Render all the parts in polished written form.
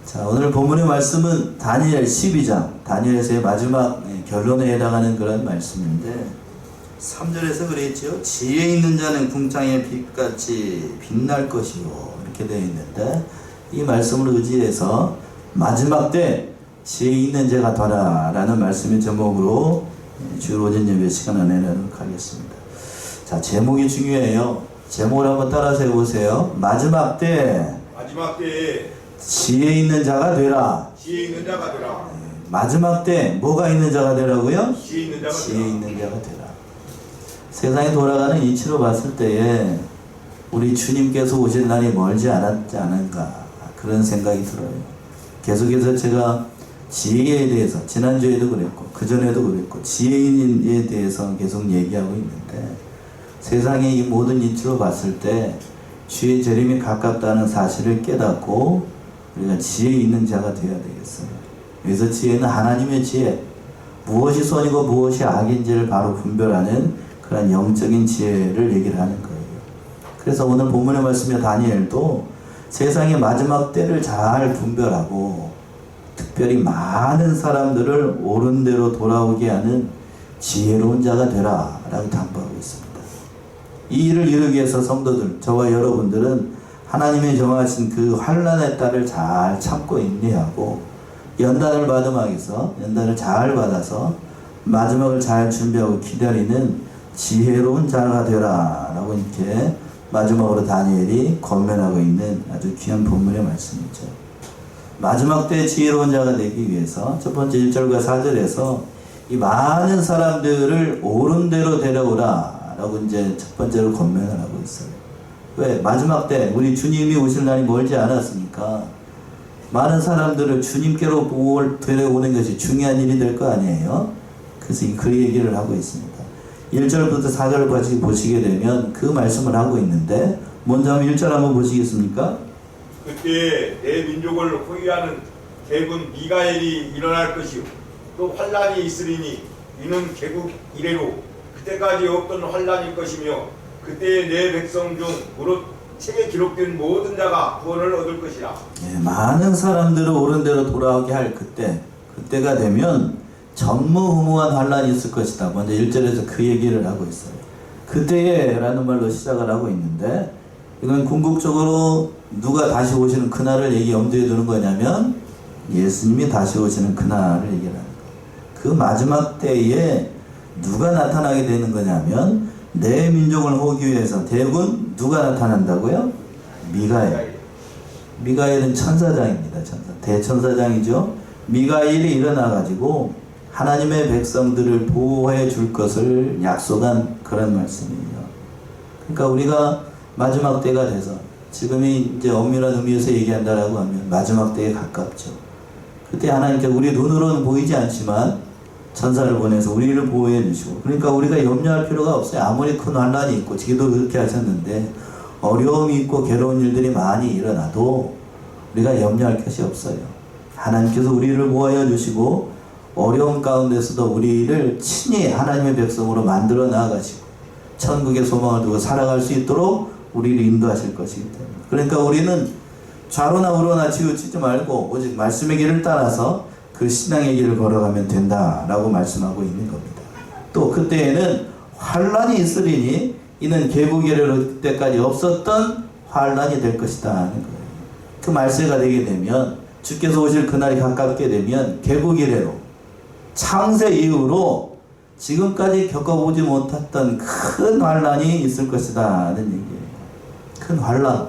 자, 오늘 본문의 말씀은 다니엘 12장, 다니엘서의 마지막 결론에 해당하는 그런 말씀인데 3절에서 그랬죠. 지혜 있는 자는 궁창의 빛같이 빛날 것이요, 이렇게 되어 있는데 이 말씀을 의지해서 마지막 때 지혜 있는 자가 되라 라는 말씀의 제목으로 주일 오전 예배 시간을 내도록 하겠습니다. 자, 제목이 중요해요. 제목을 한번 따라서 해보세요. 마지막 때에 지혜 있는 자가 되라. 지혜 있는 자가 되라. 마지막 때 뭐가 있는 자가 되라고요? 지혜 있는 자가 지혜 되라. 있는 자가 되라. 세상이 돌아가는 이치로 봤을 때에 우리 주님께서 오실 날이 멀지 않았지 않은가, 그런 생각이 들어요. 계속해서 제가 지혜에 대해서 지난주에도 그랬고 그전에도 그랬고 지혜인에 대해서 계속 얘기하고 있는데, 세상의 이 모든 이치로 봤을 때 주의 재림이 가깝다는 사실을 깨닫고 우리가 지혜 있는 자가 되어야 되겠어요. 그래서 지혜는 하나님의 지혜, 무엇이 선이고 무엇이 악인지를 바로 분별하는 그런 영적인 지혜를 얘기를 하는 거예요. 그래서 오늘 본문의 말씀에 다니엘도 세상의 마지막 때를 잘 분별하고 특별히 많은 사람들을 옳은 대로 돌아오게 하는 지혜로운 자가 되라 라고 당부하고 있습니다. 이 일을 이루기 위해서 성도들, 저와 여러분들은 하나님의 정하신 그 환난의 딸을 잘 참고 인내하고 연단을 받음하기 위해서 연단을 잘 받아서 마지막을 잘 준비하고 기다리는 지혜로운 자가 되라 라고 이렇게 마지막으로 다니엘이 권면하고 있는 아주 귀한 본문의 말씀이죠. 마지막 때 지혜로운 자가 되기 위해서 첫 번째 1절과 4절에서 이 많은 사람들을 옳은 대로 데려오라 라고 이제 첫 번째로 권면을 하고 있어요. 왜? 마지막 때 우리 주님이 오실 날이 멀지 않았으니까 많은 사람들을 주님께로 데려오는 것이 중요한 일이 될 거 아니에요. 그래서 그 얘기를 하고 있습니다. 1절부터 4절을 같이 보시게 되면 그 말씀을 하고 있는데, 먼저 한번 1절 한번 보시겠습니까? 그때 내 민족을 호위하는 대군 미가엘이 일어날 것이요, 또 환란이 있으리니 이는 개국 이래로 그때까지 없던 환란일 것이며, 그때 내 백성 중 무릇 책에 기록된 모든 자가 구원을 얻을 것이라. 예, 많은 사람들을 옳은 대로 돌아오게 할 그때가 되면 전무후무한 환란이 있을 것이다. 먼저 1절에서 그 얘기를 하고 있어요. 그때에 라는 말로 시작을 하고 있는데, 이건 궁극적으로 누가 다시 오시는 그날을 염두에 두는 거냐면 예수님이 다시 오시는 그날을 얘기를 하는 거예요. 그 마지막 때에 누가 나타나게 되는 거냐면 내 민족을 호기 위해서 대군 누가 나타난다고요? 미가엘. 미가엘은 천사장입니다. 대천사장이죠. 미가엘이 일어나가지고 하나님의 백성들을 보호해 줄 것을 약속한 그런 말씀이에요. 그러니까 우리가 마지막 때가 돼서, 지금이 이제 엄밀한 의미에서 얘기한다라고 하면 마지막 때에 가깝죠. 그때 하나님께서 우리 눈으로는 보이지 않지만 천사를 보내서 우리를 보호해 주시고, 그러니까 우리가 염려할 필요가 없어요. 아무리 큰 환난이 있고, 지금도 그렇게 하셨는데 어려움이 있고 괴로운 일들이 많이 일어나도 우리가 염려할 것이 없어요. 하나님께서 우리를 보호해 주시고 어려움 가운데서도 우리를 친히 하나님의 백성으로 만들어 나아가시고 천국의 소망을 두고 살아갈 수 있도록 우리를 인도하실 것이기 때문에, 그러니까 우리는 좌로나 우로나 치우치지 말고 오직 말씀의 길을 따라서 그 신앙의 길을 걸어가면 된다라고 말씀하고 있는 겁니다. 또 그때에는 환란이 있으리니 이는 개국 이래로 그때까지 없었던 환란이 될 것이다 하는 거예요. 그 말세가 되게 되면, 주께서 오실 그날이 가깝게 되면 개국 이래로 창세 이후로 지금까지 겪어보지 못했던 큰 환란이 있을 것이다 하는 얘기예요. 큰 환란.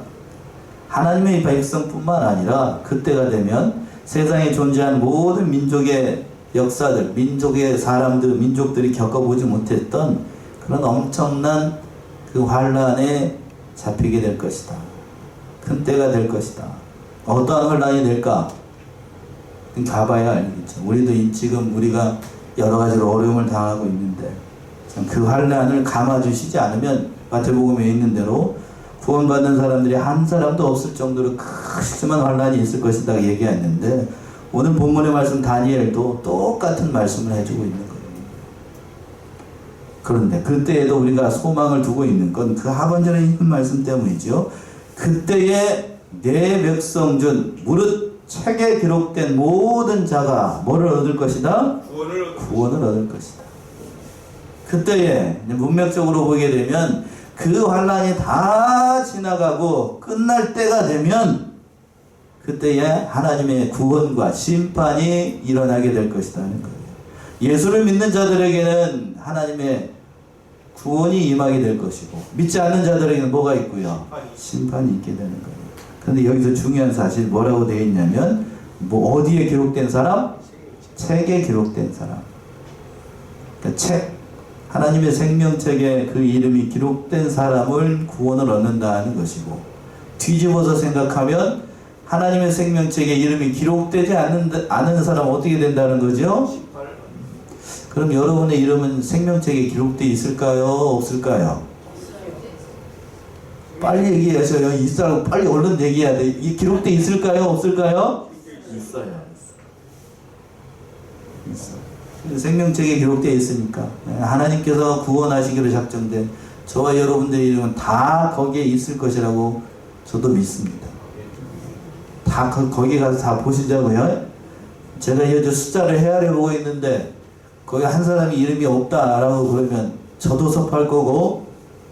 하나님의 백성뿐만 아니라 그때가 되면 세상에 존재하는 모든 민족의 역사들, 민족의 사람들, 민족들이 겪어보지 못했던 그런 엄청난 그 환란에 잡히게 될 것이다. 큰 때가 될 것이다. 어떠한 환란이 될까? 가봐야 알겠죠. 우리도 지금 우리가 여러 가지로 어려움을 당하고 있는데 그 환란을 감아주시지 않으면 마태복음에 있는 대로 구원받는 사람들이 한 사람도 없을 정도로 크지만 환란이 있을 것이다 얘기했는데, 오늘 본문의 말씀 다니엘도 똑같은 말씀을 해주고 있는 거예요. 그런데 그때에도 우리가 소망을 두고 있는 건 그 하반절에 있는 말씀 때문이죠. 그때에 내 백성 중 무릇 책에 기록된 모든 자가 뭐를 얻을 것이다? 구원을 얻을 것이다. 그때에 문맥적으로 보게 되면 그 환란이 다 지나가고 끝날 때가 되면 그때에 하나님의 구원과 심판이 일어나게 될 것이라는 거예요. 예수를 믿는 자들에게는 하나님의 구원이 임하게 될 것이고 믿지 않는 자들에게는 뭐가 있고요? 심판이 있게 되는 거예요. 그런데 여기서 중요한 사실 뭐라고 되어 있냐면 뭐 어디에 기록된 사람? 책에 기록된 사람. 그러니까 책, 하나님의 생명책에 그 이름이 기록된 사람을 구원을 얻는다는 것이고, 뒤집어서 생각하면 하나님의 생명책에 이름이 기록되지 않은 사람은 어떻게 된다는 거죠? 그럼 여러분의 이름은 생명책에 기록되어 있을까요? 없을까요? 빨리 얘기하셔요. 있어요. 빨리 얼른 얘기해야 돼. 이 기록되어 있을까요? 없을까요? 있어요. 있어. 생명책에 기록되어 있으니까 하나님께서 구원하시기로 작정된 저와 여러분들의 이름은 다 거기에 있을 것이라고 저도 믿습니다. 다 거기 가서 다 보시자고요. 제가 여기 숫자를 헤아려 보고 있는데 거기 한 사람이 이름이 없다라고 그러면 저도 섭할 거고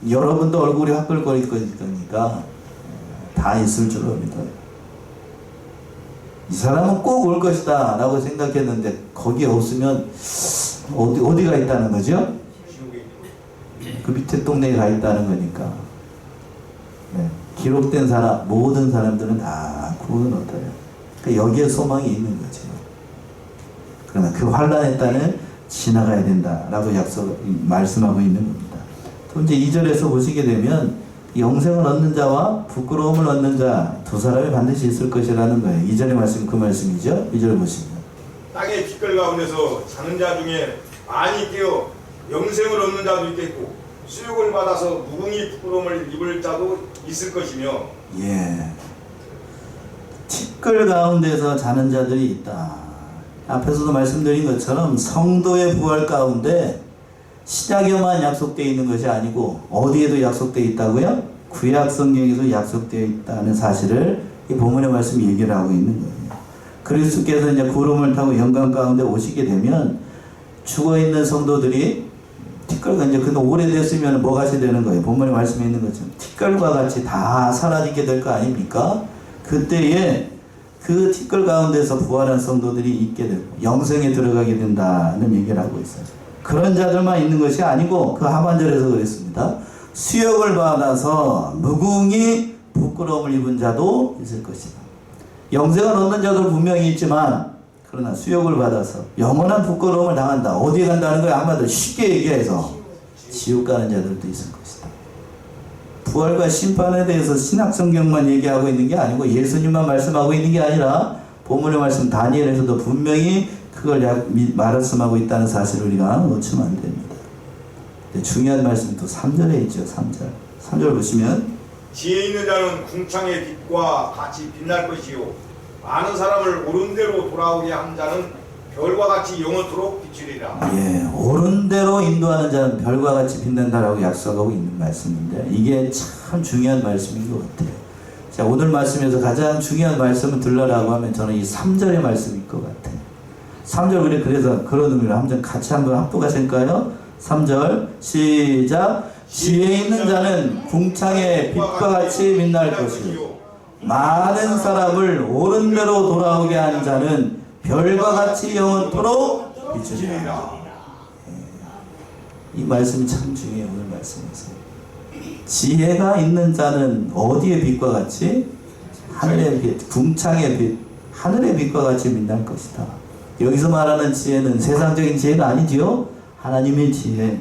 여러분도 얼굴이 화끈거릴 거니까 다 있을 줄 압니다. 이 사람은 꼭 올 것이다 라고 생각했는데 거기 없으면 어디가 있다는 거죠? 그 밑에 동네에 가 있다는 거니까. 네. 기록된 사람, 모든 사람들은 다 구원을 얻어요. 그러니까 여기에 소망이 있는 거죠. 그러나 그 환란의 때는 지나가야 된다라고 말씀하고 있는 겁니다. 또 이제 2절에서 보시게 되면 영생을 얻는 자와 부끄러움을 얻는 자 두 사람이 반드시 있을 것이라는 거예요. 2절의 말씀 그 말씀이죠. 2절 보시면 땅의 빛깔 가운데서 자는 자 중에 많이 깨어 영생을 얻는 자도 있겠고 수욕을 받아서 무궁히 부끄러움을 입을 자도 있을 것이며, 예, 티끌 가운데서 자는 자들이 있다. 앞에서도 말씀드린 것처럼 성도의 부활 가운데 신약에만 약속되어 있는 것이 아니고 어디에도 약속되어 있다고요? 구약 성경에도 약속되어 있다는 사실을 이 본문의 말씀이 얘기를 하고 있는 거예요. 그리스도께서 이제 구름을 타고 영광 가운데 오시게 되면 죽어 있는 성도들이 티끌과 이제 그는 오래됐으면 뭐가 되는 거예요? 본문의 말씀에 있는 것처럼 티끌과 같이 다 사라지게 될 거 아닙니까? 그때에 그 티끌 가운데서 부활한 성도들이 있게 되고 영생에 들어가게 된다는 얘기를 하고 있어요. 그런 자들만 있는 것이 아니고 그 하반절에서 그랬습니다. 수욕을 받아서 무궁히 부끄러움을 입은 자도 있을 것이다. 영생을 얻는 자도 분명히 있지만 그러나 수욕을 받아서 영원한 부끄러움을 당한다. 어디에 간다는 거야? 한마디로 쉽게 얘기해서 지옥 가는 자들도 있을 것이다. 부활과 심판에 대해서 신약성경만 얘기하고 있는 게 아니고 예수님만 말씀하고 있는 게 아니라 본문의 말씀 다니엘에서도 분명히 그걸 말씀하고 있다는 사실을 우리가 놓치면 안 됩니다. 중요한 말씀이 또 3절에 있죠. 3절 보시면 지혜 있는 자는 궁창의 빛과 같이 빛날 것이요 많은 사람을 옳은 대로 돌아오게 한 자는 별과 같이 영원토록 비추리라. 예, 옳은 대로 인도하는 자는 별과 같이 빛난다라고 약속하고 있는 말씀인데 이게 참 중요한 말씀인 것 같아요. 자, 오늘 말씀에서 가장 중요한 말씀을 들러라고 하면 저는 이 3절의 말씀일 것 같아요. 3절 그래서 그런 의미로 한번 같이 한번 합독하실까요? 3절 시작. 지혜 있는 자는 궁창의 빛과 같이 빛날 것이요 많은 사람을 옳은 대로 돌아오게 하는 자는 별과 같이 영원토록 비추리라. 이 말씀이 참 중요해요. 오늘 말씀에서 지혜가 있는 자는 어디의 빛과 같이? 하늘의 빛, 궁창의 빛, 하늘의 빛과 같이 빛날 것이다. 여기서 말하는 지혜는 세상적인 지혜가 아니지요. 하나님의 지혜,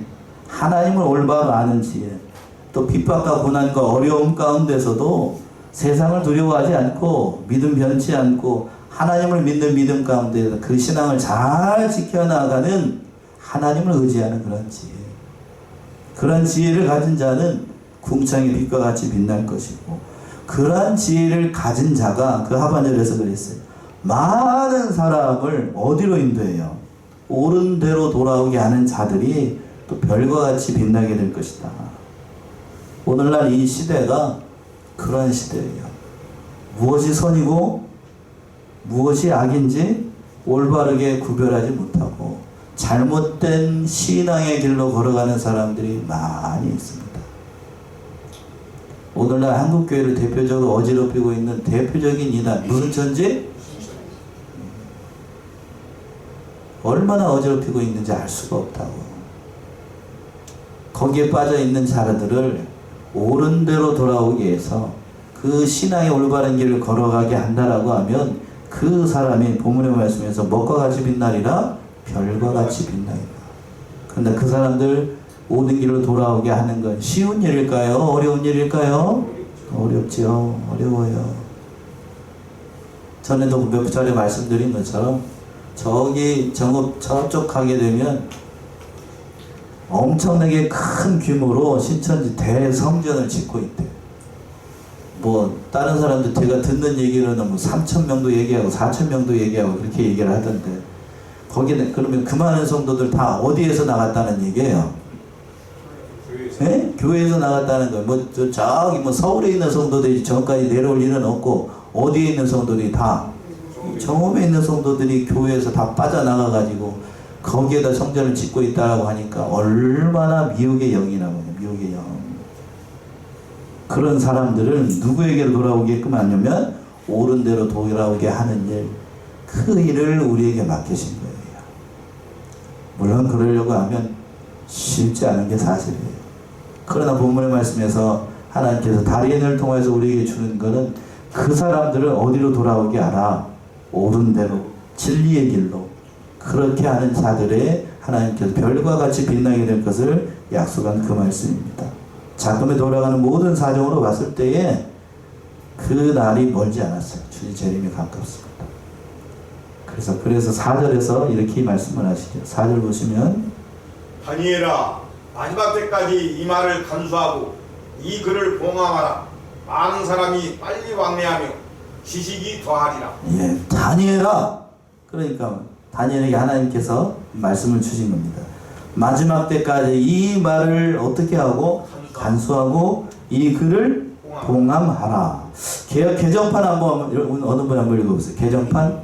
하나님을 올바로 아는 지혜, 또 핍박과 고난과 어려움 가운데서도 세상을 두려워하지 않고 믿음 변치 않고 하나님을 믿는 믿음 가운데 그 신앙을 잘 지켜나가는 하나님을 의지하는 그런 지혜, 그런 지혜를 가진 자는 궁창의 빛과 같이 빛날 것이고, 그러한 지혜를 가진 자가 그 하반절에서 그랬어요. 많은 사람을 어디로 인도해요? 옳은 대로 돌아오게 하는 자들이 또 별과 같이 빛나게 될 것이다. 오늘날 이 시대가 그러한 시대예요. 무엇이 선이고 무엇이 악인지 올바르게 구별하지 못하고 잘못된 신앙의 길로 걸어가는 사람들이 많이 있습니다. 오늘날 한국교회를 대표적으로 어지럽히고 있는 대표적인 이단 무슨 천지? 얼마나 어지럽히고 있는지 알 수가 없다고. 거기에 빠져 있는 자들을 옳은 대로 돌아오기 위해서 그 신앙의 올바른 길을 걸어가게 한다라고 하면 그 사람이 본문의 말씀에서 먹과 같이 빛나리라 별과 같이 빛나리라. 그런데 그 사람들 모든 길로 돌아오게 하는 건 쉬운 일일까요? 어려운 일일까요? 어렵죠. 어려워요. 전에도 몇 차례 말씀드린 것처럼 저기 저쪽 가게 되면 엄청나게 큰 규모로 신천지 대성전을 짓고 있대. 뭐 다른 사람들 제가 듣는 얘기로는 뭐 3,000명도 얘기하고 4,000명도 얘기하고 그렇게 얘기를 하던데 거기는 그러면 그 많은 성도들 다 어디에서 나갔다는 얘기예요? 네? 교회에서 나갔다는 거예요. 뭐 저기 뭐 서울에 있는 성도들이 저까지 내려올 일은 없고 어디에 있는 성도들이 다 정읍에 있는 성도들이 교회에서 다 빠져나가가지고 거기에다 성전을 짓고 있다라고 하니까 얼마나 미혹의 영이라고 해요. 미혹의 영. 그런 사람들을 누구에게로 돌아오게끔 하냐면 옳은 대로 돌아오게 하는 일, 그 일을 우리에게 맡기신 거예요. 물론 그러려고 하면 쉽지 않은 게 사실이에요. 그러나 본문의 말씀에서 하나님께서 다리엔을 통해서 우리에게 주는 것은 그 사람들을 어디로 돌아오게 하라. 옳은 대로 진리의 길로 그렇게 하는 자들의 하나님께서 별과 같이 빛나게 될 것을 약속한 그 말씀입니다. 작금에 돌아가는 모든 사정으로 봤을 때에 그 날이 멀지 않았어요. 주의 재림이 가깝습니다. 그래서 4절에서 이렇게 말씀을 하시죠. 4절 보시면 다니엘아 마지막 때까지 이 말을 간수하고 이 글을 봉함하라. 많은 사람이 빨리 왕래하며 지식이 더하리라. 예, 다니엘아. 그러니까 다니엘에게 하나님께서 말씀을 주신 겁니다. 마지막 때까지 이 말을 어떻게 하고 간수하고 이 글을 봉함하라. 개정판 한번 어느 분 한번 읽어보세요. 개정판.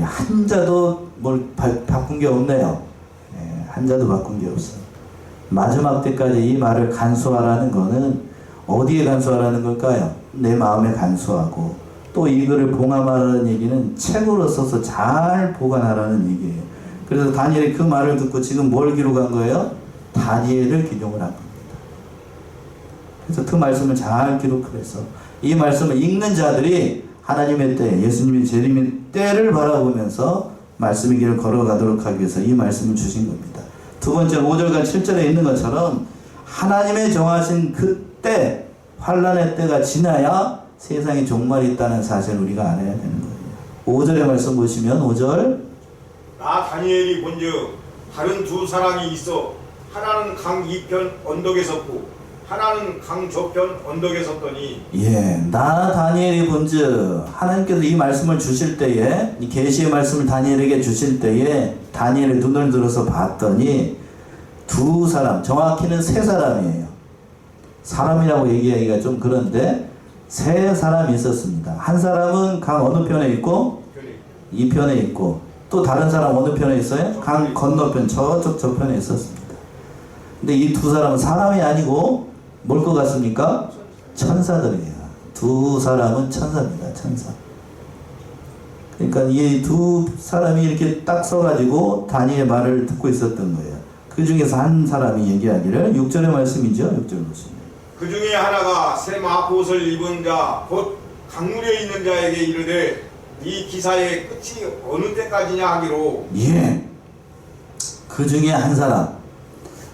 한자도 뭘 바꾼 게 없네요. 예, 한자도 바꾼 게 없어요. 마지막 때까지 이 말을 간수하라는 거는 어디에 간수하라는 걸까요? 내 마음에 간수하고 또 이 글을 봉함하라는 얘기는 책으로 써서 잘 보관하라는 얘기예요. 그래서 다니엘이 그 말을 듣고 지금 뭘 기록한 거예요? 다니엘을 기록을 한 겁니다. 그래서 그 말씀을 잘 기록을 해서 이 말씀을 읽는 자들이 하나님의 때, 예수님의 재림의 때를 바라보면서 말씀의 길을 걸어가도록 하기 위해서 이 말씀을 주신 겁니다. 두 번째 5절과 7절에 있는 것처럼 하나님의 정하신 그때 환란의 때가 지나야 세상에 종말이 있다는 사실을 우리가 알아야 되는 거예요. 5절의 말씀 보시면 5절 나 다니엘이 본즉 다른 두 사람이 있어 하나는 강 이편 언덕에 섰고 하나는 강 저편 언덕에 섰더니 예, 나 다니엘이 본즉 하나님께서 이 말씀을 주실 때에 이 계시의 말씀을 다니엘에게 주실 때에 다니엘의 눈을 들어서 봤더니 두 사람, 정확히는 세 사람이에요. 사람이라고 얘기하기가 좀 그런데 세 사람이 있었습니다. 한 사람은 강 어느 편에 있고 이 편에 있고 또 다른 사람 어느 편에 있어요? 강 건너편 저쪽 저편에 있었습니다. 근데 이 두 사람은 사람이 아니고 뭘 것 같습니까? 천사들이에요. 두 사람은 천사입니다. 천사. 그러니까 이 두 사람이 이렇게 딱 서가지고 다니엘의 말을 듣고 있었던 거예요. 그 중에서 한 사람이 얘기하기를 6절의 말씀이죠. 6절 보시면 그 중에 하나가 새 마포옷을 입은 자 곧 강물에 있는 자에게 이르되 이 기사의 끝이 어느 때까지냐 하기로 예. 그 중에 한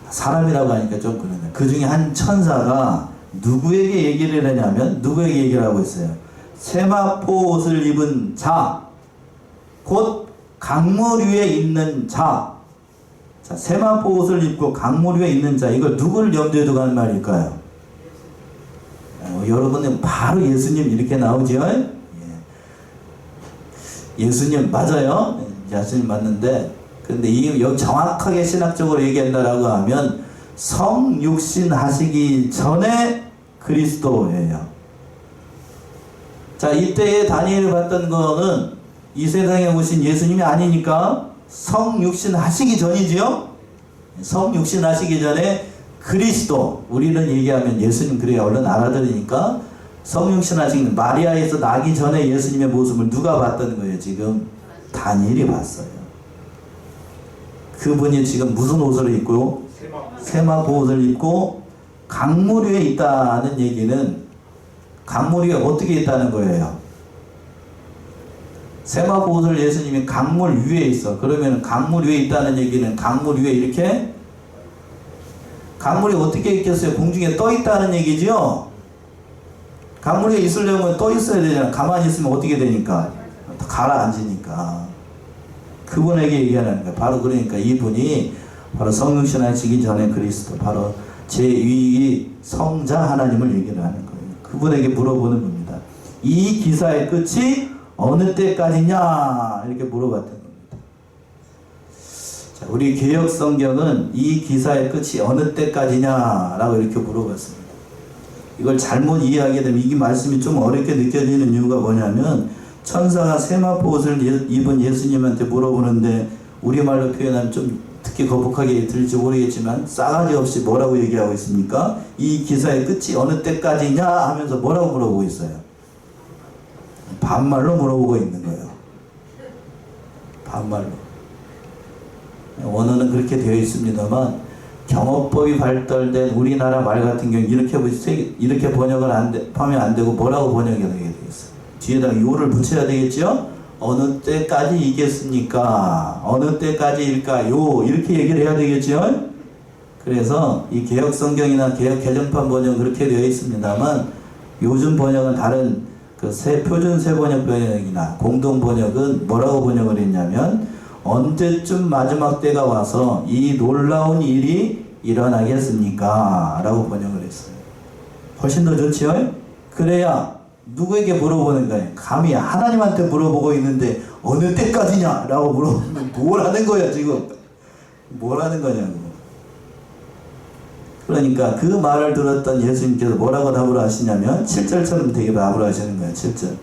사람이라고 하니까 좀 그러네. 그 중에 한 천사가 누구에게 얘기를 하냐면 누구에게 얘기를 하고 있어요. 세마포 옷을 입은 자, 곧 강물 위에 있는 자. 자, 세마포 옷을 입고 강물 위에 있는 자. 이걸 누구를 염두에 두고 하는 말일까요? 여러분은 바로 예수님 이렇게 나오죠? 예. 예수님 맞아요. 예수님 맞는데 근데 여기 정확하게 신학적으로 얘기한다라고 하면 성육신 하시기 전에 그리스도예요. 자, 이때에 다니엘이 봤던 거는 이 세상에 오신 예수님이 아니니까 성육신 하시기 전이지요. 성육신 하시기 전에 그리스도, 우리는 얘기하면 예수님 그래야 얼른 알아들으니까 성육신 하시기, 마리아에서 나기 전에 예수님의 모습을 누가 봤던 거예요? 지금 다니엘이 봤어요. 그분이 지금 무슨 옷을 입고, 세마포 옷을 입고 강물 위에 있다는 얘기는 강물 위에 어떻게 있다는 거예요? 세마포 옷을 예수님이 강물 위에 있어. 그러면 강물 위에 있다는 얘기는 강물 위에 이렇게, 강물이 어떻게 있겠어요? 공중에 떠 있다는 얘기죠? 강물 위에 있으려면 떠 있어야 되잖아. 가만히 있으면 어떻게 되니까? 가라앉으니까. 그분에게 얘기하는 거예요. 바로 그러니까 이분이 바로 성육신 하시기 전에 그리스도, 바로 제2위 성자 하나님을 얘기를 하는 거예요. 그분에게 물어보는 겁니다. 이 기사의 끝이 어느 때까지냐? 이렇게 물어봤던 겁니다. 자, 우리 개역 성경은 이 기사의 끝이 어느 때까지냐? 라고 이렇게 물어봤습니다. 이걸 잘못 이해하게 되면 이 말씀이 좀 어렵게 느껴지는 이유가 뭐냐면, 천사가 세마포 옷을 입은 예수님한테 물어보는데 우리말로 표현하면 좀 듣기 거북하게 들릴지 모르겠지만 싸가지 없이 뭐라고 얘기하고 있습니까? 이 기사의 끝이 어느 때까지냐 하면서 뭐라고 물어보고 있어요? 반말로 물어보고 있는 거예요. 반말로. 원어는 그렇게 되어 있습니다만 경어법이 발달된 우리나라 말 같은 경우 이렇게 번역을 하면 안 되고 뭐라고 번역이 되게 되어 있어요? 뒤에다가 요를 붙여야 되겠죠? 어느 때까지 이겠습니까? 어느 때까지일까요? 이렇게 얘기를 해야 되겠죠? 그래서 이 개역 성경이나 개역 개정판 번역은 그렇게 되어 있습니다만 요즘 번역은 다른 그 표준 세번역 번역이나 공동 번역은 뭐라고 번역을 했냐면, 언제쯤 마지막 때가 와서 이 놀라운 일이 일어나겠습니까? 라고 번역을 했어요. 훨씬 더 좋지요? 그래야 누구에게 물어보는 거예요? 감히 하나님한테 물어보고 있는데 어느 때까지냐? 라고 물어보면 뭘 하는 거야 지금? 뭘 하는 거냐고. 그러니까 그 말을 들었던 예수님께서 뭐라고 답을 하시냐면 7절처럼 되게 답을 하시는 거예요. 7절.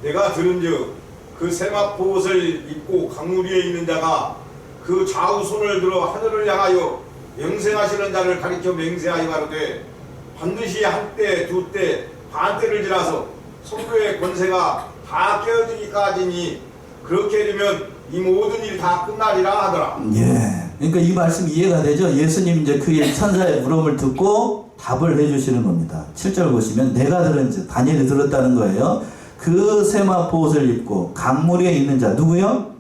내가 들은즉 그 세마포 옷을 입고 강물 위에 있는 자가 그 좌우 손을 들어 하늘을 향하여 맹세하시는 자를 가리켜 맹세하여 가로되, 반드시 한때 두때 반때를 지나서 성도의 권세가 다 깨어지기까지니 그렇게 되면 이 모든 일이 다 끝나리라 하더라. 예. 그러니까 이 말씀 이해가 되죠? 예수님 이제 그의 천사의 물음을 듣고 답을 해주시는 겁니다. 7절 보시면 내가 들은즉, 다니엘이 들었다는 거예요. 그 세마포 옷을 입고 강물 위에 있는 자, 누구요?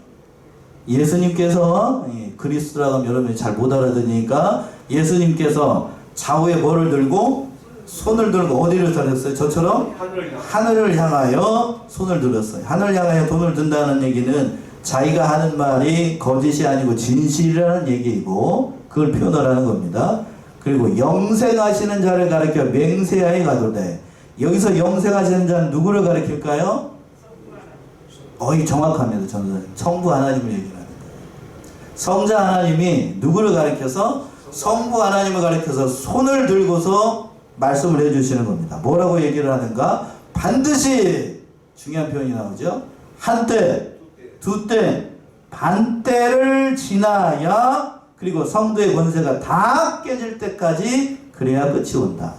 예수님께서, 그리스도라고 하면 여러분이 잘 못 알아듣으니까 예수님께서 좌우에 뭐를 들고? 손을 들고 어디를 들었어요? 저처럼? 하늘을 향하여 손을 들었어요. 하늘을 향하여 손을 든다는 얘기는 자기가 하는 말이 거짓이 아니고 진실이라는 얘기이고 그걸 표현을 하는 겁니다. 그리고 영생하시는 자를 가리켜 맹세하여 가로되, 여기서 영생하시는 자는 누구를 가리킬까요? 정확합니다. 저는 성부 하나님을 얘기하는 거예요. 성자 하나님이 누구를 가리켜서? 성부 하나님을 가리켜서 손을 들고서 말씀을 해주시는 겁니다. 뭐라고 얘기를 하는가? 반드시, 중요한 표현이 나오죠. 한때, 두때, 반때를 지나야, 그리고 성도의 권세가 다 깨질 때까지 그래야 끝이 온다.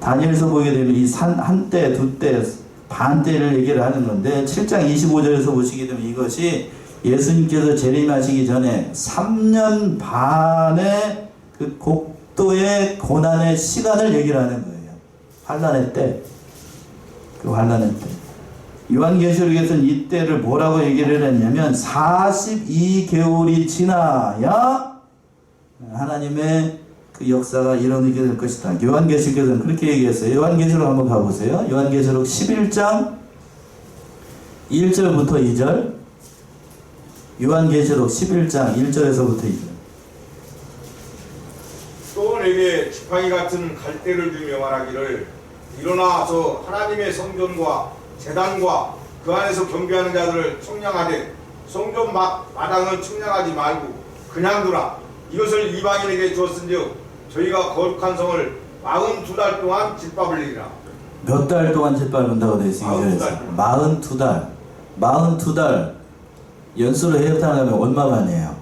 다니엘서 보게 되면 이 한때, 두때, 반때를 얘기를 하는 건데 7장 25절에서 보시게 되면 이것이 예수님께서 재림하시기 전에 3년 반의 그 극도의 고난의 시간을 얘기를 하는 거예요. 환난의 때. 그 환난의 때. 요한계시록에서는 이때를 뭐라고 얘기를 했냐면 42개월이 지나야 하나님의 그 역사가 일어나게 될 것이다. 요한계시록에서는 그렇게 얘기했어요. 요한계시록 한번 가보세요. 요한계시록 11장 1절부터 2절. 요한계시록 11장 1절에서부터 2절. 또 내게 지팡이 같은 갈대를 주며 말하기를, 일어나서 하나님의 성전과 제단과 그 안에서 경배하는 자들을 청량하되 성전 마당은 청량하지 말고 그냥 두라. 이것을 이방인에게 주었은즉 저희가 거룩한 성을 42달 동안 짓밟으리라. 몇 달 동안 짓밟는다고 되어 있습니다. 42달. 42달 연수로 해당하면 얼마 만이에요?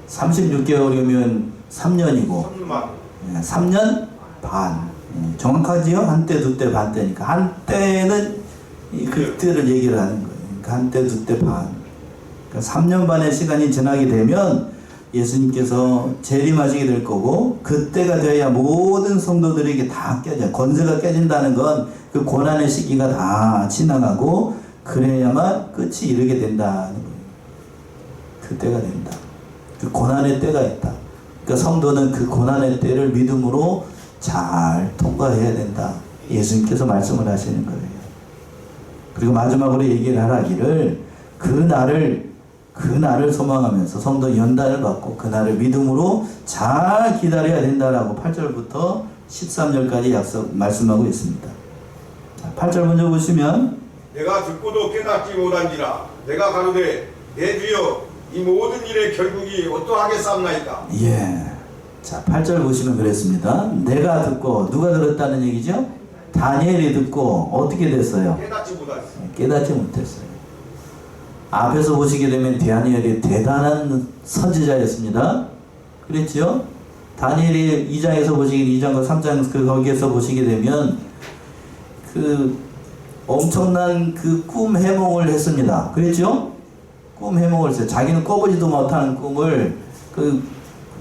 36개월이면 3년이고 3년 반. 정확하지요? 한때 두때 반때니까 한때는 그때를 얘기를 하는 거예요. 그러니까 한때 두때 반. 그러니까 3년 반의 시간이 지나게 되면 예수님께서 재림하시게 될 거고, 그때가 되어야 모든 성도들에게 다 깨져. 권세가 깨진다는 건 그 고난의 시기가 다 지나가고 그래야만 끝이 이르게 된다는 거예요. 그때가 된다. 그 고난의 때가 있다. 그러니까 성도는 그 고난의 때를 믿음으로 잘 통과해야 된다. 예수님께서 말씀을 하시는 거예요. 그리고 마지막으로 얘기를 하라기를 그 날을 소망하면서 성도 연단을 받고 그 날을 믿음으로 잘 기다려야 된다라고 8절부터 13절까지 말씀하고 있습니다. 8절 먼저 보시면 내가 듣고도 깨닫지 못한지라 내가 가로되 내 주여 이 모든 일의 결국이 어떠하겠사옵나이까. 예. 자, 8절 보시면 그랬습니다. 내가 듣고, 누가 들었다는 얘기죠? 다니엘이 듣고 어떻게 됐어요? 깨닫지 못했어요. 앞에서 보시게 되면 다니엘이 대단한 선지자였습니다. 그랬죠? 다니엘이 2장에서 보시게 2장과 3장 거기에서 보시게 되면 그 엄청난 그 꿈 해몽을 했습니다. 그랬죠? 꿈 해몽을 했어요. 자기는 꿔보지도 못하는 꿈을 그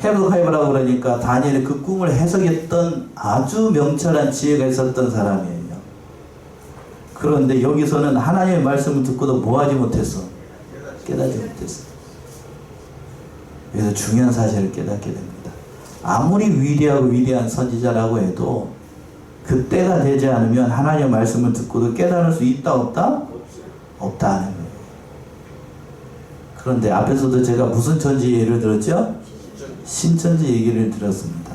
해석해보라고 그러니까 다니엘이 그 꿈을 해석했던 아주 명철한 지혜가 있었던 사람이에요. 그런데 여기서는 하나님의 말씀을 듣고도 뭐하지 못했어? 깨닫지 못했어. 그래서 중요한 사실을 깨닫게 됩니다. 아무리 위대하고 위대한 선지자라고 해도 그 때가 되지 않으면 하나님의 말씀을 듣고도 깨달을 수 있다 없다? 없다는 거예요. 그런데 앞에서도 제가 무슨 천지 예를 들었죠? 신천지 얘기를 들었습니다.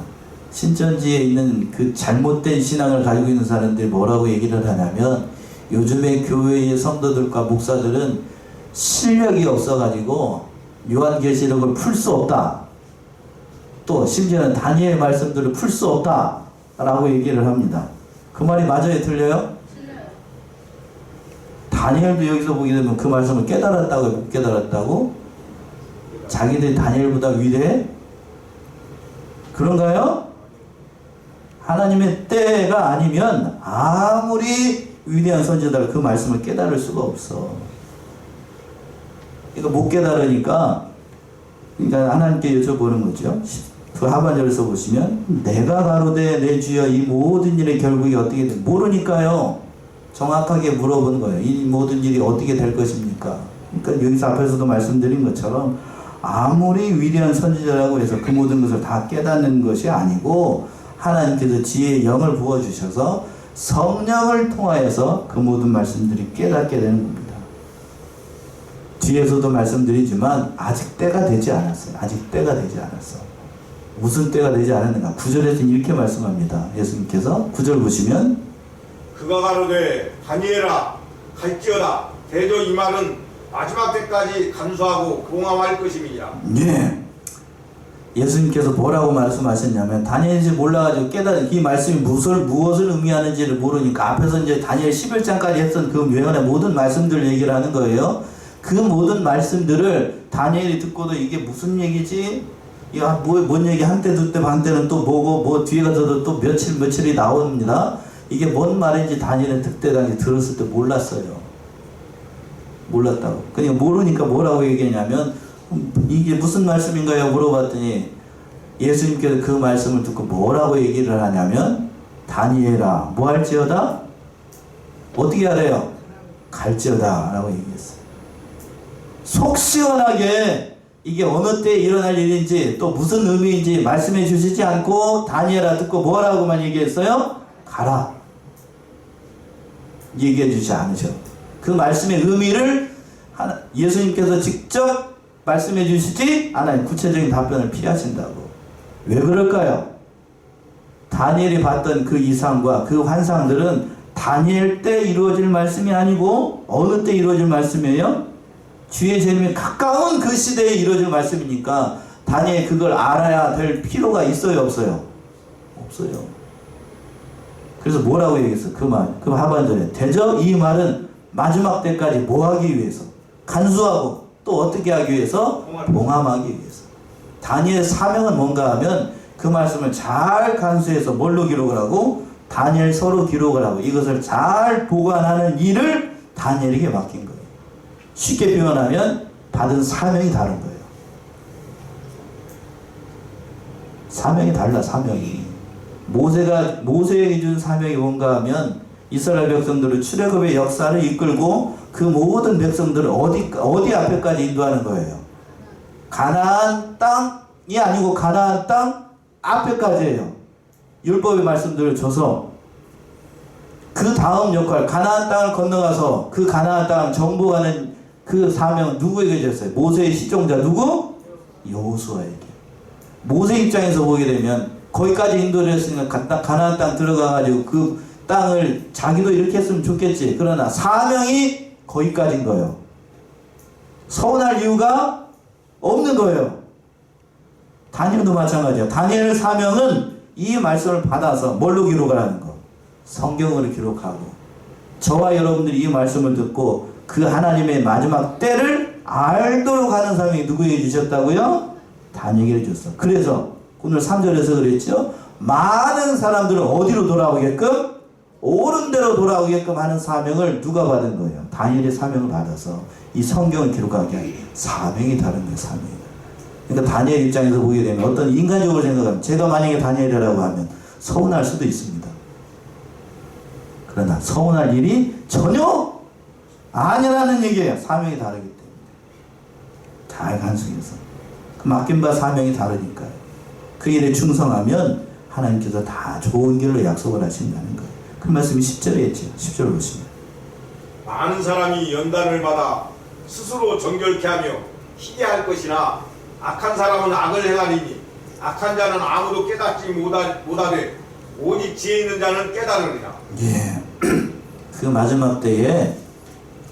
신천지에 있는 그 잘못된 신앙을 가지고 있는 사람들이 뭐라고 얘기를 하냐면 요즘에 교회의 성도들과 목사들은 실력이 없어가지고 요한계시록을 풀 수 없다. 또 심지어는 다니엘 말씀들을 풀 수 없다 라고 얘기를 합니다. 그 말이 맞아요? 틀려요? 다니엘도 여기서 보게 되면 그 말씀을 깨달았다고 못 깨달았다고? 자기들이 다니엘보다 위대해? 그런가요? 하나님의 때가 아니면 아무리 위대한 선지자들 그 말씀을 깨달을 수가 없어. 이거 못 깨달으니까 그러니까 하나님께 여쭤보는 거죠. 그 하반절에서 보시면 내가 가로되 내 주여 이 모든 일의 결국이 어떻게 돼? 모르니까요. 정확하게 물어보는 거예요. 이 모든 일이 어떻게 될 것입니까? 그러니까 여기서 앞에서도 말씀드린 것처럼 아무리 위대한 선지자라고 해서 그 모든 것을 다 깨닫는 것이 아니고 하나님께서 지혜의 영을 부어주셔서 성령을 통하여서 그 모든 말씀들이 깨닫게 되는 겁니다. 뒤에서도 말씀드리지만 아직 때가 되지 않았어요. 아직 때가 되지 않았어. 무슨 때가 되지 않았는가? 9절에서는 이렇게 말씀합니다. 예수님께서 9절 보시면 그가 가로되 다니엘아 갈지어다 대저 이 말은 마지막 때까지 간수하고 공함할 것임이니라. 예. 예수님께서 뭐라고 말씀하셨냐면 다니엘이 몰라가지고 깨달은 이 말씀이 무엇을 의미하는지를 모르니까 앞에서 이제 다니엘 11장까지 했던 그 외연의 모든 말씀들 얘기를 하는 거예요. 그 모든 말씀들을 다니엘이 듣고도 이게 무슨 얘기지? 야, 뭔 얘기 한때 두때 반때는 또 뭐고 뭐 뒤에 가서도 또 며칠이 나옵니다. 이게 뭔 말인지 다니엘은 그때 당시 들었을 때 몰랐어요. 몰랐다고. 그러니까 모르니까 뭐라고 얘기했냐면 이게 무슨 말씀인가요? 물어봤더니 예수님께서 그 말씀을 듣고 뭐라고 얘기를 하냐면 다니엘아 뭐 할지어다? 어떻게 하래요? 갈지어다 라고 얘기했어요. 속 시원하게 이게 어느 때 일어날 일인지 또 무슨 의미인지 말씀해 주시지 않고 다니엘아 듣고 뭐라고만 얘기했어요? 가라. 얘기해 주지 않으셔. 그 말씀의 의미를 예수님께서 직접 말씀해 주시지 않아요. 구체적인 답변을 피하신다고. 왜 그럴까요? 다니엘이 봤던 그 이상과 그 환상들은 다니엘 때 이루어질 말씀이 아니고 어느 때 이루어질 말씀이에요? 주의 재림에 가까운 그 시대에 이루어질 말씀이니까 다니엘이 그걸 알아야 될 필요가 있어요, 없어요? 없어요. 그래서 뭐라고 얘기했어? 그 말, 그 하반절에 대저 이 말은 마지막 때까지 뭐 하기 위해서? 간수하고 또 어떻게 하기 위해서? 봉함하기 위해서. 다니엘의 사명은 뭔가 하면 그 말씀을 잘 간수해서 뭘로 기록을 하고? 다니엘서로 기록을 하고 이것을 잘 보관하는 일을 다니엘에게 맡긴 거예요. 쉽게 표현하면 받은 사명이 다른 거예요. 사명이 달라, 사명이. 모세에게 준 사명이 뭔가 하면 이스라엘 백성들을 출애굽의 역사를 이끌고 그 모든 백성들을 어디 앞에까지 인도하는 거예요. 가나안 땅이 아니고 가나안 땅 앞에까지예요. 율법의 말씀들을 줘서 그 다음 역할, 가나안 땅을 건너가서 그 가나안 땅을 정복하는 그 사명 누구에게 줬어요? 모세의 시종자 누구? 여호수아에게. 모세 입장에서 보게 되면 거기까지 인도를 했으니까 가나안 땅 들어가가지고 그 땅을 자기도 이렇게 했으면 좋겠지. 그러나 사명이 거기까지인 거예요. 서운할 이유가 없는 거예요. 다니엘도 마찬가지야. 다니엘 사명은 이 말씀을 받아서 뭘로 기록을 하는 거? 성경으로 기록하고 저와 여러분들이 이 말씀을 듣고 그 하나님의 마지막 때를 알도록 하는 사명이 누구에게 주셨다고요? 다니엘에게 줬어. 그래서 오늘 3절에서 그랬죠. 많은 사람들은 어디로 돌아오게끔? 옳은 대로 돌아오게끔 하는 사명을 누가 받은 거예요? 다니엘의 사명을 받아서 이 성경을 기록하게 한 사명이 다른 거예요. 사명이. 그러니까 다니엘 입장에서 보게 되면 어떤 인간적으로 생각하면 제가 만약에 다니엘이라고 하면 서운할 수도 있습니다. 그러나 서운할 일이 전혀 아니라는 얘기예요. 사명이 다르기 때문에. 잘 간수해서. 그 맡긴 바 사명이 다르니까요. 그 일에 충성하면 하나님께서 다 좋은 길로 약속을 하신다는 거예요. 그 말씀이 10절에 있죠. 10절 보시면. 많은 사람이 연단을 받아 스스로 정결케 하며 희게 할 것이나 악한 사람은 악을 행하리니 악한 자는 아무도 깨닫지 못하되 오직 지혜 있는 자는 깨달으리라. 예. 그 마지막 때에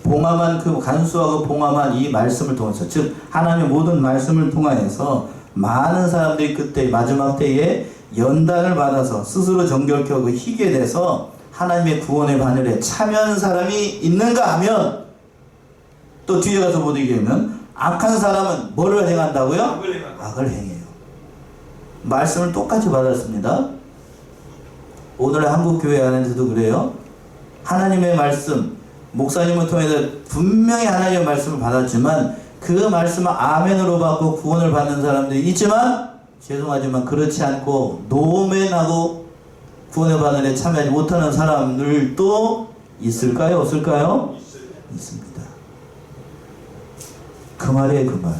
봉함한 그 간수하고 봉함한 이 말씀을 통해서 즉 하나님의 모든 말씀을 통하여서 많은 사람들이 그때 마지막 때에 연단을 받아서 스스로 정결케 하고 희게 돼서 하나님의 구원의 바늘에 참여하는 사람이 있는가 하면 또 뒤에 가서 보게 되면 악한 사람은 뭐를 행한다고요? 악을 행해요. 말씀을 똑같이 받았습니다. 오늘의 한국교회 안에서도 그래요. 하나님의 말씀 목사님을 통해서 분명히 하나님의 말씀을 받았지만 그 말씀을 아멘으로 받고 구원을 받는 사람들이 있지만 죄송하지만 그렇지 않고 노멘하고 구원의 바늘에 참여하지 못하는 사람들도 있을까요? 없을까요? 있습니다. 그 말이에요. 그 말.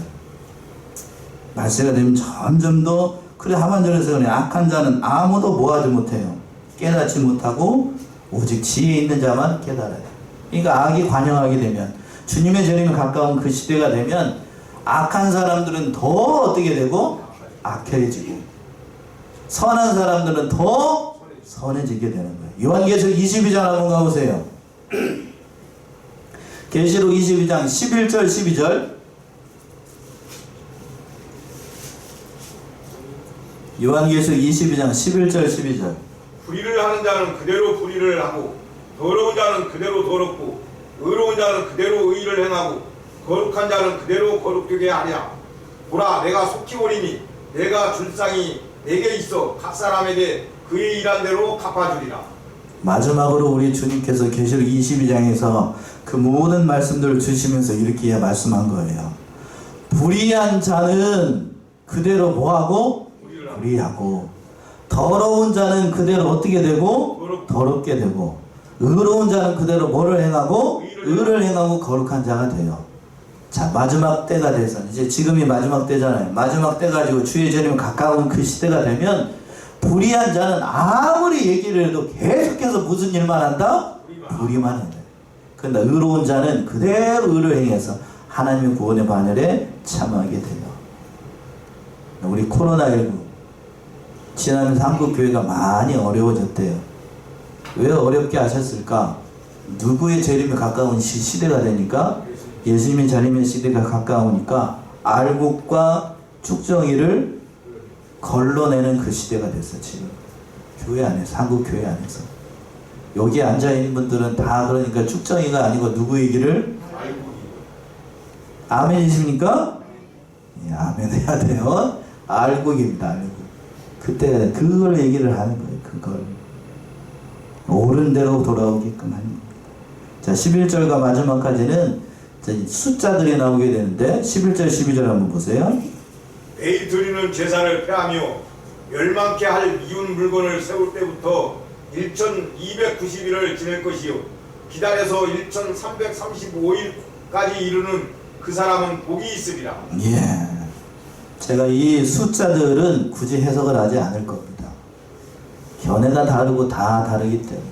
말세가 되면 점점 더 그래 하반절에서 그래 악한 자는 아무도 뭐하지 못해요. 깨닫지 못하고 오직 지혜 있는 자만 깨달아요. 그러니까 악이 관영하게 되면 주님의 재림이 가까운 그 시대가 되면 악한 사람들은 더 어떻게 되고 악해지고 선한 사람들은 더 선해지게 되는 거예요. 요한계시록 22장 한번 가보세요. 계시록 22장 11절 12절 요한계시록 22장 11절 12절 불의를 하는 자는 그대로 불의를 하고 더러운 자는 그대로 더럽고 의로운 자는 그대로 의를 행하고 거룩한 자는 그대로 거룩되게 하랴. 보라 내가 속히 오리니 내가 줄 상이 내게 있어 각 사람에게 그의 일한 대로 갚아주리라. 마지막으로 우리 주님께서 계시록 22장에서 그 모든 말씀들을 주시면서 이렇게 말씀한 거예요. 불의한 자는 그대로 뭐하고? 불의하고 더러운 자는 그대로 어떻게 되고? 더럽게 되고 의로운 자는 그대로 뭐를 행하고? 의를 행하고 거룩한 자가 돼요. 자 마지막 때가 돼서 이제 지금이 마지막 때잖아요. 마지막 때 가지고 주의 재림이 가까운 그 시대가 되면 불의한 자는 아무리 얘기를 해도 계속해서 무슨 일만 한다? 불의만 한다. 그런데 의로운 자는 그대로 의를 행해서 하나님의 구원의 바늘에 참여하게 돼요. 우리 코로나19 지나면서 한국교회가 많이 어려워졌대요. 왜 어렵게 하셨을까? 누구의 재림이 가까운 시대가 되니까 예수님의 재림의 시대가 가까우니까 알곡과 쭉정이를 걸러내는 그 시대가 됐어 지금. 교회 안에서, 한국 교회 안에서. 여기 앉아있는 분들은 다 그러니까 쭉정이가 아니고 누구 얘기를? 아멘이십니까? 예, 아멘 해야 돼요. 알곡입니다. 알곡. 그때 그걸 얘기를 하는 거예요. 그걸 옳은 대로 돌아오게끔 하는 겁니다. 자, 11절과 마지막까지는 숫자들이 나오게 되는데 11절 12절 한번 보세요. 매일 드리는 제사를 폐하며 멸망케 할 미운 물건을 세울 때부터 1290일을 지낼 것이요 기다려서 1335일까지 이르는 그 사람은 복이 있으리라. 예. 제가 이 숫자들은 굳이 해석을 하지 않을 겁니다. 견해가 다르고 다 다르기 때문에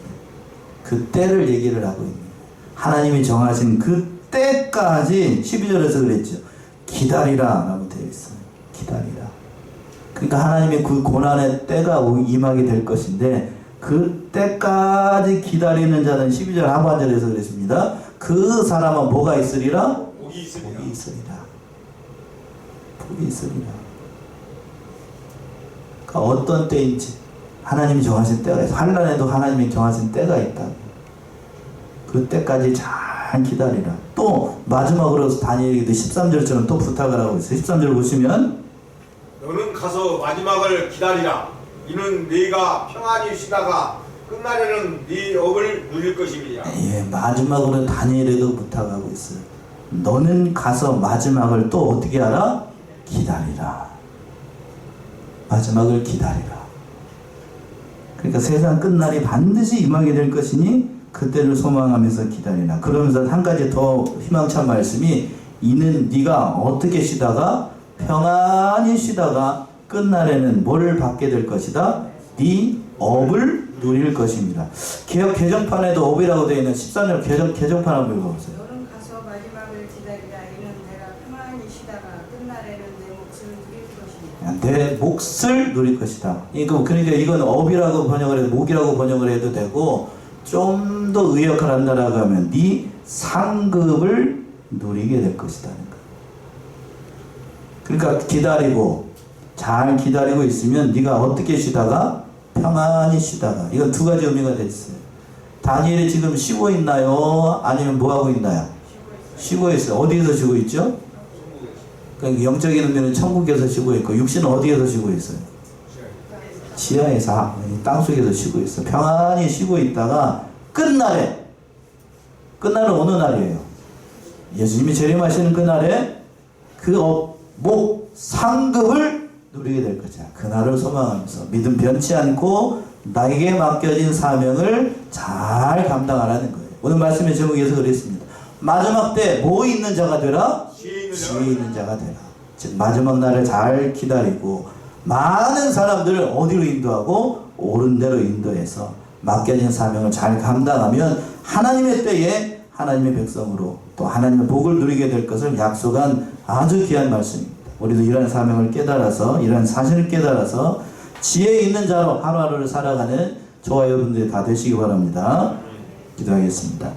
그 때를 얘기를 하고 있는 거예요. 하나님이 정하신 그 때까지 12절에서 그랬죠. 기다리라 라고 되어 있어요. 기다리라. 그러니까 하나님의 그 고난의 때가 임하게 될 것인데 그 때까지 기다리는 자는 12절 하반절에서 그랬습니다. 그 사람은 뭐가 있으리라? 복이 있으리라. 복이 있으리라. 복이 있으리라. 그러니까 어떤 때인지 하나님이 정하신 때가 있어. 환난에도 하나님이 정하신 때가 있다. 그 때까지 잘 기다리라. 또 마지막으로 다니엘에게도 13절처럼 또 부탁을 하고 있어요. 13절 보시면 너는 가서 마지막을 기다리라. 이는 네가 평안히 쉬다가 끝날에는 네 업을 누릴 것임이야. 예, 마지막으로 다니엘에도 부탁하고 있어요. 너는 가서 마지막을 또 어떻게 하라? 기다리라. 마지막을 기다리라. 그러니까 세상 끝날이 반드시 임하게 될 것이니 그때를 소망하면서 기다리라. 그러면서 한 가지 더 희망찬 말씀이 이는 네가 어떻게 쉬다가 평안히 쉬다가 끝날에는 뭘 받게 될 것이다? 네 업을 누릴 것입니다. 개역 개정판에도 업이라고 되어 있는 13절 개정판 한번 읽어보세요. 너는 가서 마지막을 기다리라. 이는 내가 평안히 쉬다가 끝날에는 내 몫을 누릴 것이니라. 내 몫을 누릴 것이다. 그러니까 이건 업이라고 번역을 해도 목이라고 번역을 해도 되고 좀 더 의역을 한다라고 하면 네 상급을 누리게 될 것이다는 거. 그러니까 기다리고 잘 기다리고 있으면 네가 어떻게 쉬다가 평안히 쉬다가 이건 두 가지 의미가 됐어요. 다니엘이 지금 쉬고 있나요? 아니면 뭐 하고 있나요? 쉬고 있어요. 어디에서 쉬고 있죠? 그러니까 영적인 의미는 천국에서 쉬고 있고 육신은 어디에서 쉬고 있어요? 지하에서 땅속에서 쉬고 있어. 평안히 쉬고 있다가 끝날에 끝날은 어느 날이에요? 예수님이 재림하시는 그날에 그 목 상급을 누리게 될 거죠. 그날을 소망하면서 믿음 변치 않고 나에게 맡겨진 사명을 잘 감당하라는 거예요. 오늘 말씀의 제목에서 그랬습니다. 마지막 때 뭐 있는 자가 되라? 지혜 있는 자가 되라. 즉 마지막 날을 잘 기다리고 많은 사람들을 어디로 인도하고 옳은 대로 인도해서 맡겨진 사명을 잘 감당하면 하나님의 때에 하나님의 백성으로 또 하나님의 복을 누리게 될 것을 약속한 아주 귀한 말씀입니다. 우리도 이러한 사명을 깨달아서 이러한 사실을 깨달아서 지혜 있는 자로 하루하루를 살아가는 저와 여러분들이 다 되시기 바랍니다. 기도하겠습니다.